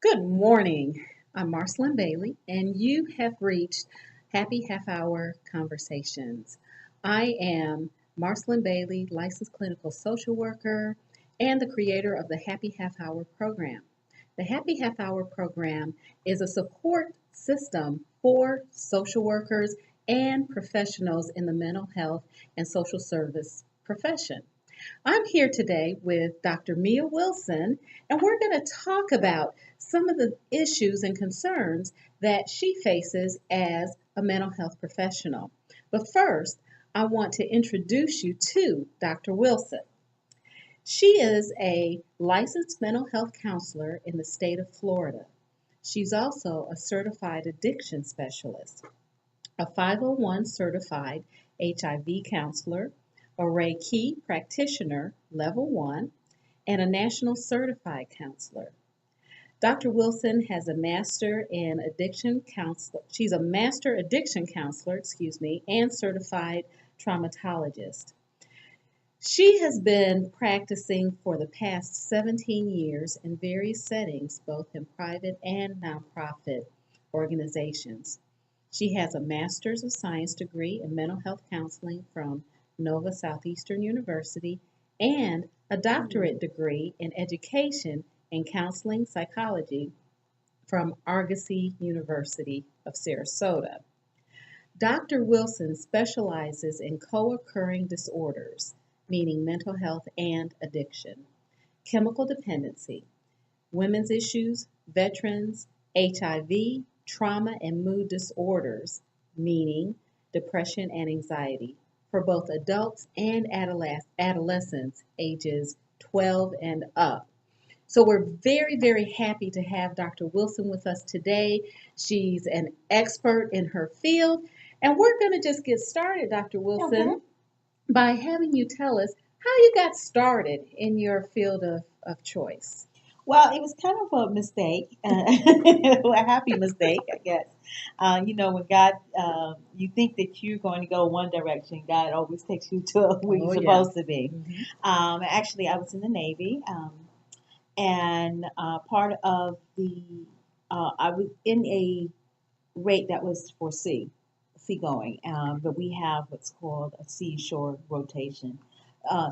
Good morning. I'm Marcelyn Bailey, and you have reached Happy Half Hour Conversations. I am Marcelyn Bailey, licensed clinical social worker, and the creator of the Happy Half Hour program. The Happy Half Hour program is a support system for social workers and professionals in the mental health and social service profession. I'm here today with Dr. Mia Wilson, and we're going to talk about some of the issues and concerns that she faces as a mental health professional. But first, I want to introduce you to Dr. Wilson. She is a licensed mental health counselor in the state of Florida. She's also a certified addiction specialist, a 501 certified HIV counselor, a Reiki practitioner level 1, and a national certified counselor. Dr. Wilson has a master in addiction counselor. She's a master addiction counselor, and certified traumatologist. She has been practicing for the past 17 years in various settings, both in private and nonprofit organizations. She has a Master's of Science degree in mental health counseling from Nova Southeastern University and a doctorate degree in education and counseling psychology from Argosy University of Sarasota. Dr. Wilson specializes in co occurring disorders, meaning mental health and addiction, chemical dependency, women's issues, veterans, HIV, trauma, and mood disorders, meaning depression and anxiety, for both adults and adolescents ages 12 and up. So we're very, very happy to have Dr. Wilson with us today. She's an expert in her field, and we're going to just get started, Dr. Wilson, by having you tell us how you got started in your field of choice. Well, it was kind of a mistake, a happy mistake, I guess. When God, you think that you're going to go one direction, God always takes you to where you're supposed to be. Actually, I was in the Navy, and part of I was in a rate that was for seagoing, but we have what's called a seashore rotation.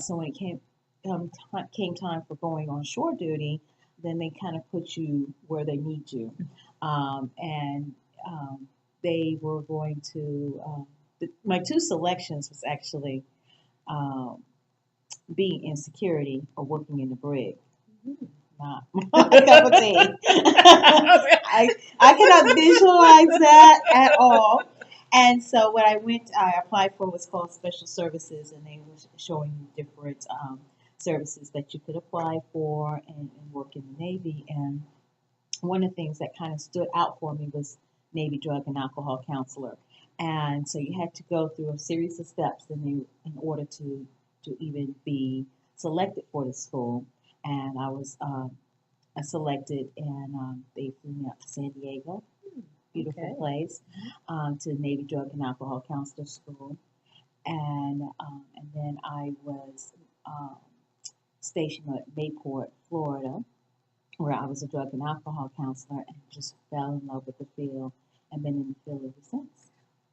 So when it came time for going on shore duty, then they kind of put you where they need you. And they were going to, my two selections was actually um, being in security or working in the brig. Not my cup of tea. I cannot visualize that at all. And so what I applied for was called special services, and they were showing you different services that you could apply for and work in the Navy. And one of the things that kind of stood out for me was Navy drug and alcohol counselor. And so you had to go through a series of steps in order to even be selected for the school. And I was selected, and they flew me out to San Diego, beautiful place, to Navy Drug and Alcohol Counselor School, and then I was stationed at Bayport, Florida, where I was a drug and alcohol counselor, and just fell in love with the field, and been in the field ever since.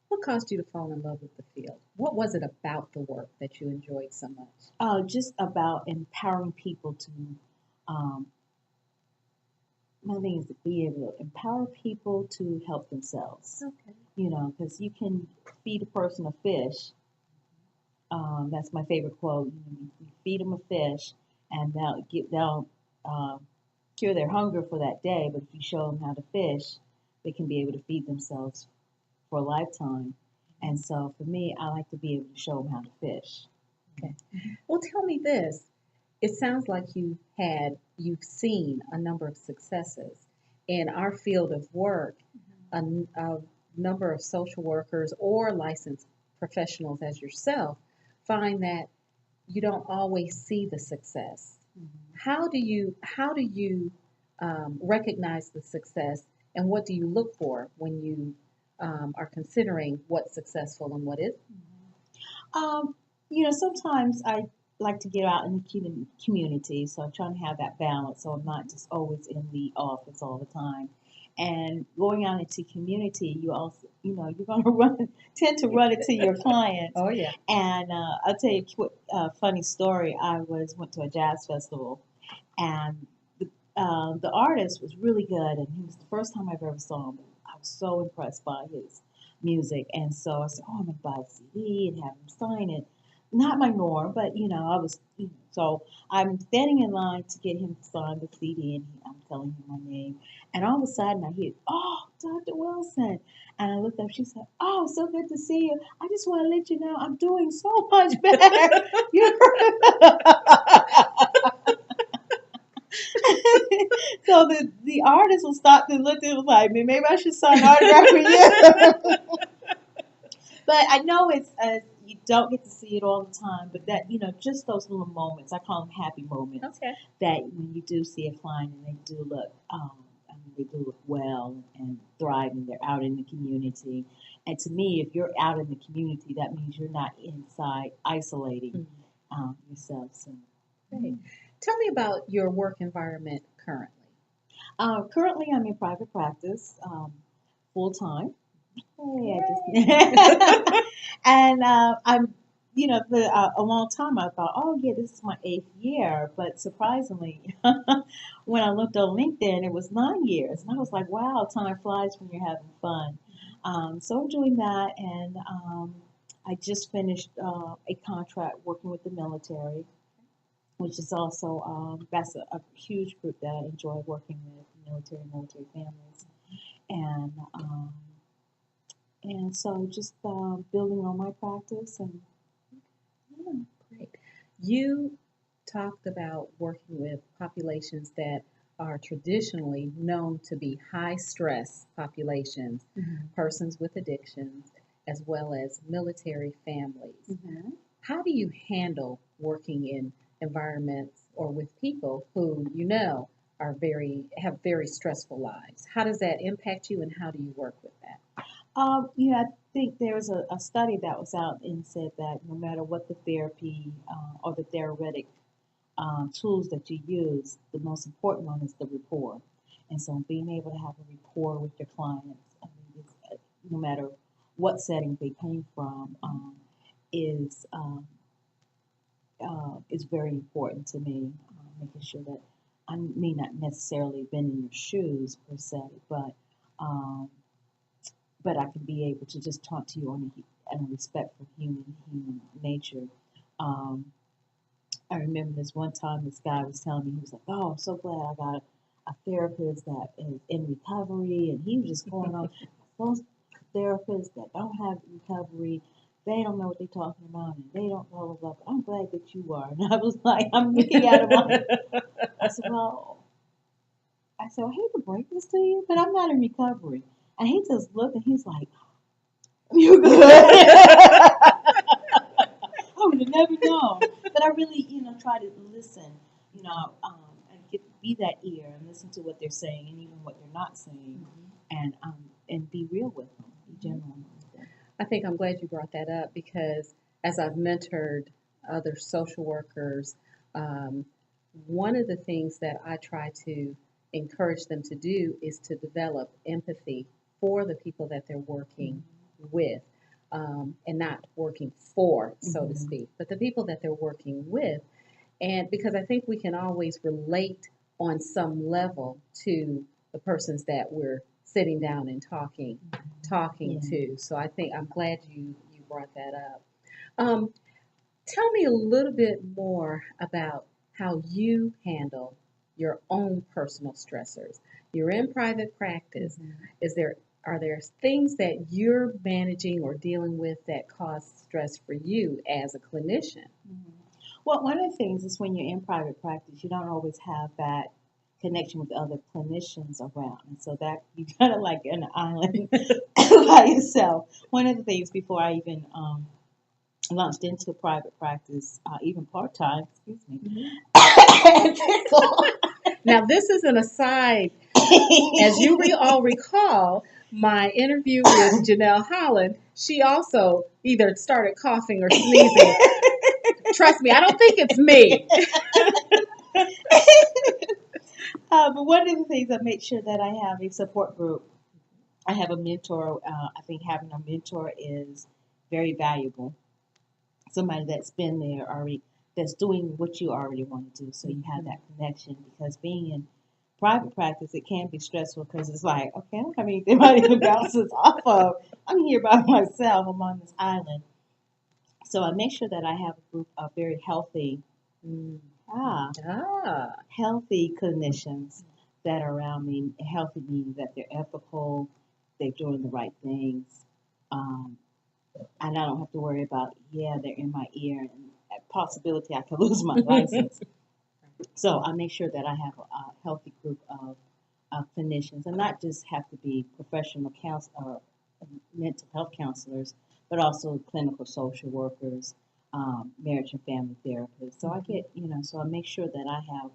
What caused you to fall in love with the field? What was it about the work that you enjoyed so much? Just about empowering people to. Um, my thing is to be able to empower people to help themselves. Okay. Because you can feed a person a fish. That's my favorite quote. You feed them a fish, and they'll cure their hunger for that day. But if you show them how to fish, they can be able to feed themselves for a lifetime. And so for me, I like to be able to show them how to fish. Okay. Well, tell me this. It sounds like you've seen a number of successes in our field of work. A number of social workers or licensed professionals as yourself find that you don't always see the success. How do you recognize the success, and what do you look for when you are considering what's successful and what isn't? Sometimes like to get out in the community, so I'm trying to have that balance. So I'm not just always in the office all the time. And going out into community, you also, you're going to tend to run into your clients. Oh, yeah. And I'll tell you a quick, funny story. I went to a jazz festival, and the artist was really good, and he was the first time I've ever saw him. I was so impressed by his music, and so I said, "Oh, I'm gonna buy a CD and have him sign it." Not my norm, but I was. So I'm standing in line to get him to sign the CD, and I'm telling him my name, and all of a sudden I hear, "Oh, Dr. Wilson," and I looked up. She said, "Oh, so good to see you. I just want to let you know I'm doing so much better." So the artist will stop and look and was like, maybe I should sign an autograph for you. But I know it's you don't get to see it all the time, but that just those little moments, I call them happy moments. Okay. That when you do see a client and they do look, they do look well and thriving, they're out in the community. And to me, if you're out in the community, that means you're not inside isolating yourself. So, Great. Tell me about your work environment currently. currently, I'm in private practice, full time. Hey, and I'm, for a long time I thought, oh yeah, this is my 8th year. But surprisingly, when I looked on LinkedIn, it was 9 years, and I was like, wow, time flies when you're having fun. So I'm doing that, and I just finished a contract working with the military, which is also that's a huge group that I enjoy working with, military families, and. And so just building on my practice and yeah. Great. You talked about working with populations that are traditionally known to be high stress populations, persons with addictions, as well as military families. How do you handle working in environments or with people who have very stressful lives? How does that impact you, and how do you work with that? I think there was a study that was out and said that no matter what the therapy or the therapeutic tools that you use, the most important one is the rapport. And so being able to have a rapport with your clients, I mean, no matter what setting they came from, is is very important to me. Making sure that I may not necessarily been in your shoes per se, um, but I can be able to just talk to you on a respectful human nature. Um, I remember this one time this guy was telling me, he was like, "Oh, I'm so glad I got a therapist that is in recovery," and he was just going on. Those therapists that don't have recovery, they don't know what they're talking about, and they don't blah blah blah. But I'm glad that you are. And I was like, I'm looking at him like, I said, well, I hate to break this to you, but I'm not in recovery. And he just looked and he's like, "You good?" I would have never known. But I really, try to listen, and be that ear and listen to what they're saying and even what they're not saying, and be real with them, be genuine with them. I think I'm glad you brought that up because as I've mentored other social workers, um, one of the things that I try to encourage them to do is to develop empathy for the people that they're working with, and not working for, so to Mm-hmm. speak, but the people that they're working with. And because I think we can always relate on some level to the persons that we're sitting down and talking Yeah. to. So I think I'm glad you brought that up. Um, Tell me a little bit more about how you handle your own personal stressors. You're in private practice. Mhm. Is there are there things that you're managing or dealing with that cause stress for you as a clinician? Mhm. Well, one of the things is when you're in private practice, you don't always have that connection with other clinicians around, and so that you kind of like an island by yourself. One of the things before I even launched into private practice, even part time, excuse me. Now, this is an aside. As you all recall, my interview with Janelle Holland, she also either started coughing or sneezing trust me, I don't think it's me. But one of the things I make sure that I have a support group. I have a mentor. I think having a mentor is very valuable. Somebody that's been there already, that's doing what you already want to do. So you have that connection because being in private practice, it can be stressful because it's like, okay, I don't have anybody to bounce this off of. I'm here by myself. I'm on this island. So I make sure that I have a group of very healthy, mm, ah, Ah, healthy clinicians that are around me. Healthy meaning that they're ethical, they're doing the right things, um, and I don't have to worry about, yeah, they're in my ear and a possibility I could lose my license. So I make sure that I have a healthy group of clinicians, and not just have to be professional mental health counselors, but also clinical social workers, marriage and family therapists. So I get, so I make sure that I have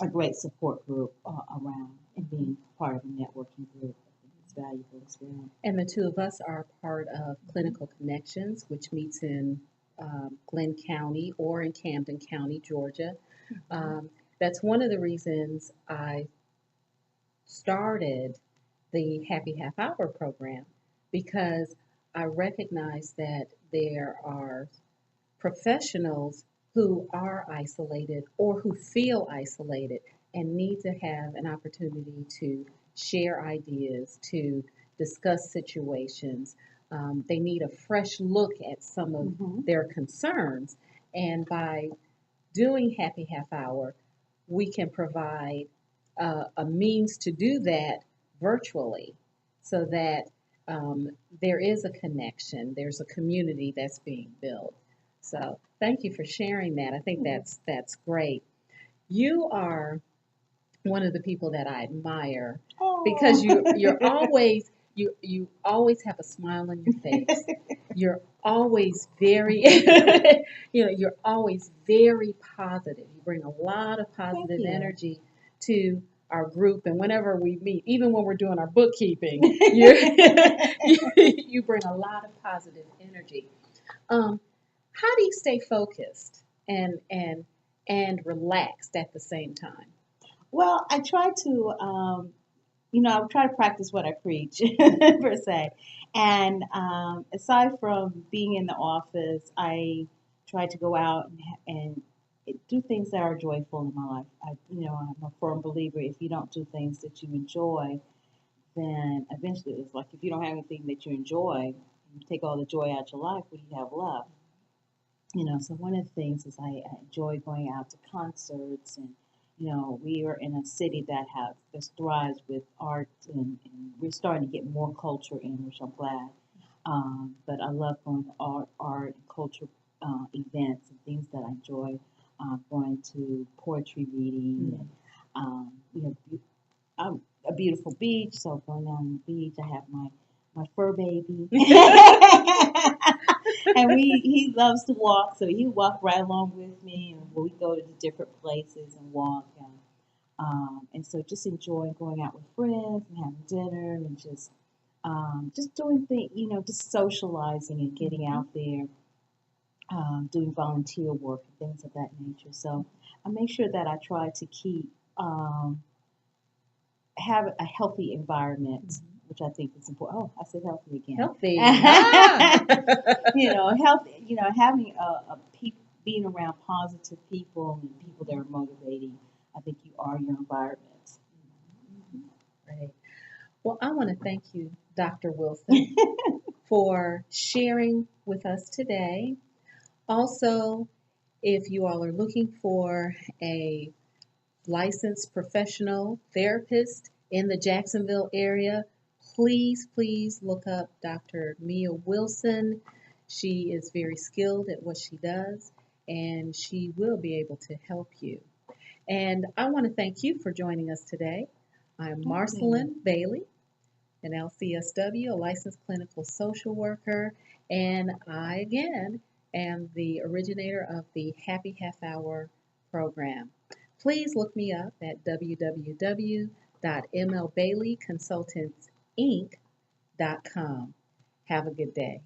a great support group around and being part of a networking group. I think it's valuable as well. and the two of us are part of Clinical Connections, which meets in Glenn County or in Camden County, Georgia. Um, that's one of the reasons I started the Happy Half Hour program because I recognize that there are professionals who are isolated or who feel isolated and need to have an opportunity to share ideas, to discuss situations. They need a fresh look at some of Mm-hmm. their concerns. And by doing Happy Half Hour, we can provide a means to do that virtually so that there is a connection, there's a community that's being built. So thank you for sharing that. I think that's great. You are one of the people that I admire because you're always you always have a smile on your face. You're always very you're always very positive. You bring a lot of Thank positive you. energy to our group and whenever we meet, even when we're doing our bookkeeping, you bring a lot of positive energy. Um, how do you stay focused and relaxed at the same time? Well, I try to, I try to practice what I preach, per se. And aside from being in the office, I try to go out and do things that are joyful in my life. I'm a firm believer if you don't do things that you enjoy, then eventually it's like if you don't have anything that you enjoy, you take all the joy out of your life, what do you have left? So one of the things is I enjoy going out to concerts and we are in a city that thrives with art and we're starting to get more culture in, which I'm glad. But I love going to art and culture events and things that I enjoy. Going to poetry reading and I'm a beautiful beach, so going down the beach, I have my fur baby. And he loves to walk, so he walk right along with me, and we go to the different places and walk, and so just enjoying going out with friends and having dinner and just doing things, just socializing and getting out there, doing volunteer work and things of that nature. So I make sure that I try to keep have a healthy environment, which I think is important. Oh, I said healthy again. Healthy. Ah. Healthy. Having being around positive people and people that are motivating. I think you are your environment. Right. Well, I want to thank you, Dr. Wilson, for sharing with us today. Also, if you all are looking for a licensed professional therapist in the Jacksonville area, please look up Dr. Mia Wilson. She is very skilled at what she does, and she will be able to help you. And I want to thank you for joining us today. I'm Marcelin Bailey, an LCSW, a licensed clinical social worker, and I again am the originator of the Happy Half Hour program. Please look me up at www.mlbaileyconsultantsinc.com. Have a good day.